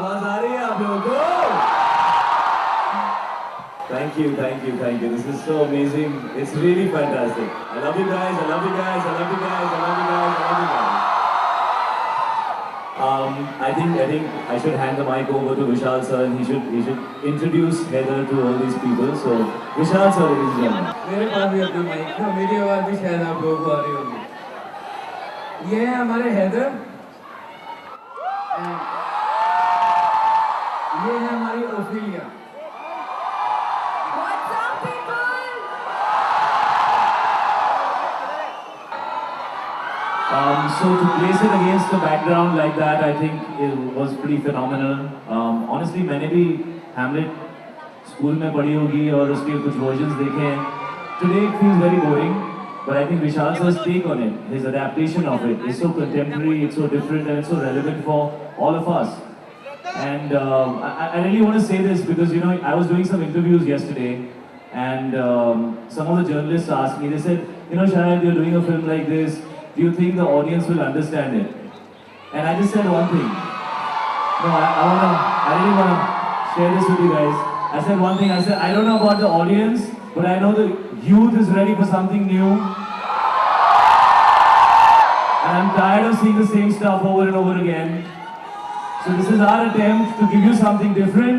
आवाज आ रही है आप लोगों को? Thank you, thank you, thank you. This is so amazing. It's really fantastic. I love you guys. I love you guys. I love you guys. I love you guys. I love you guys. I think I should hand the mic over to Vishal sir, and he should introduce Heather to all these people. So Vishal sir, ladies and gentlemen. मेरे पास भी अपना mic है, मेरी आवाज़ भी शायद आप लोगों को आ रही होगी। ये है हमारे हैदर, ये है हमारी Ophelia. What's up, people? So to place it against the background like that, I think it was pretty phenomenal. Honestly, मैंने भी Hamlet स्कूल में पढ़ी होगी और उसके कुछ versions देखे हैं. Today it feels very boring, but I think Vishal sir's take on it, his adaptation of it, is so contemporary, it's so different, and it's so relevant for all of us. And I really want to say this because, you know, I was doing some interviews yesterday, and some of the journalists asked me, they said, you know, Shahid, you're doing a film like this, do you think the audience will understand it? And I just said one thing. No, I really want to share this with you guys. I said one thing, I said, I don't know about the audience, but I know the youth is ready for something new. And I'm tired of seeing the same stuff over and over again. So this is our attempt to give you something different,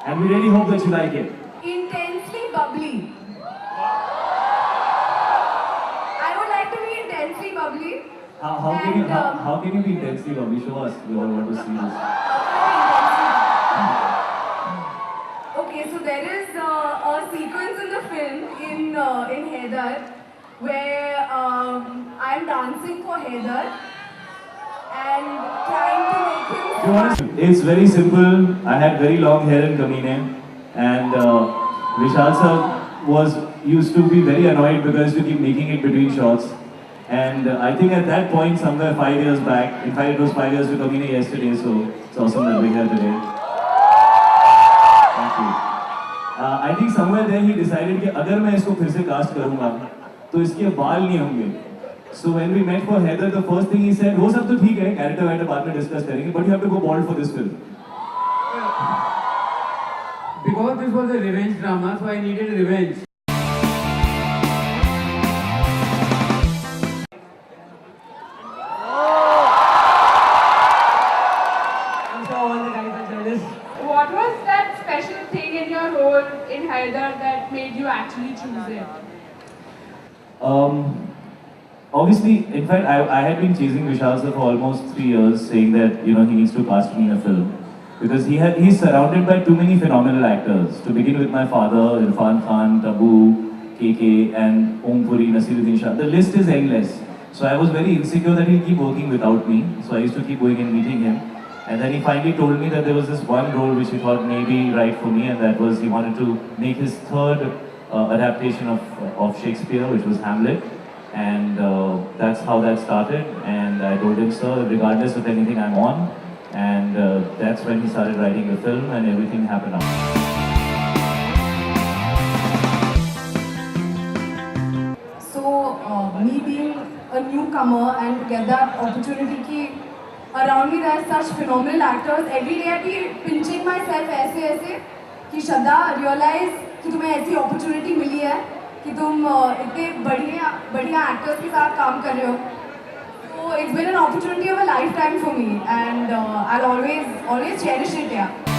and we really hope that you like it. Intensely bubbly. I would like to be intensely bubbly. How can you be intensely bubbly? Show us. We all want to see this. Okay, so there is a sequence in the film in Heather where I'm dancing for Heather and trying to make him. It's very simple. I had very long hair in Kamine, and Vishal sir used to be very annoyed because I used to keep making it between shots. And I think at that point, somewhere 5 years back, in fact it was 5 years to Kamine yesterday, so it's awesome that we're here today. Thank you. I think somewhere there he decided कि अगर मैं इसको फिर से cast करूँगा, तो इसके बाल नहीं होंगे. So when we met for Heather, the first thing he said, वो सब तो ठीक है, character writer बाद में discuss करेंगे, but you have to go bald for this film. Because this was a revenge drama, so I needed revenge. I'm sure all the guys are jealous. What was that special thing in your role in Hyder that made you actually choose it? Obviously, in fact, I had been chasing Vishal sir for almost 3 years, saying that, you know, he needs to cast me in a film. Because he's surrounded by too many phenomenal actors. To begin with my father, Irfan Khan, Tabu, KK, and Om Puri, Nasiruddin Shah. The list is endless. So I was very insecure that he'll keep working without me. So I used to keep going and meeting him. And then he finally told me that there was this one role which he thought may be right for me, and that was he wanted to make his third adaptation of Shakespeare, which was Hamlet. And that's how that started. And I told him, sir, regardless of anything, I'm on. And that's when he started writing the film, and everything happened after. So me being a newcomer and to get that opportunity कि around me there are such phenomenal actors. Every day I be pinching myself ऐसे कि श्रद्धा realize कि तुम्हें ऐसी opportunity मिली है कि तुम इतने बढ़िया actors के साथ काम कर रहे हो. So it's been an opportunity of a lifetime for me, and I'll always cherish it. Yeah.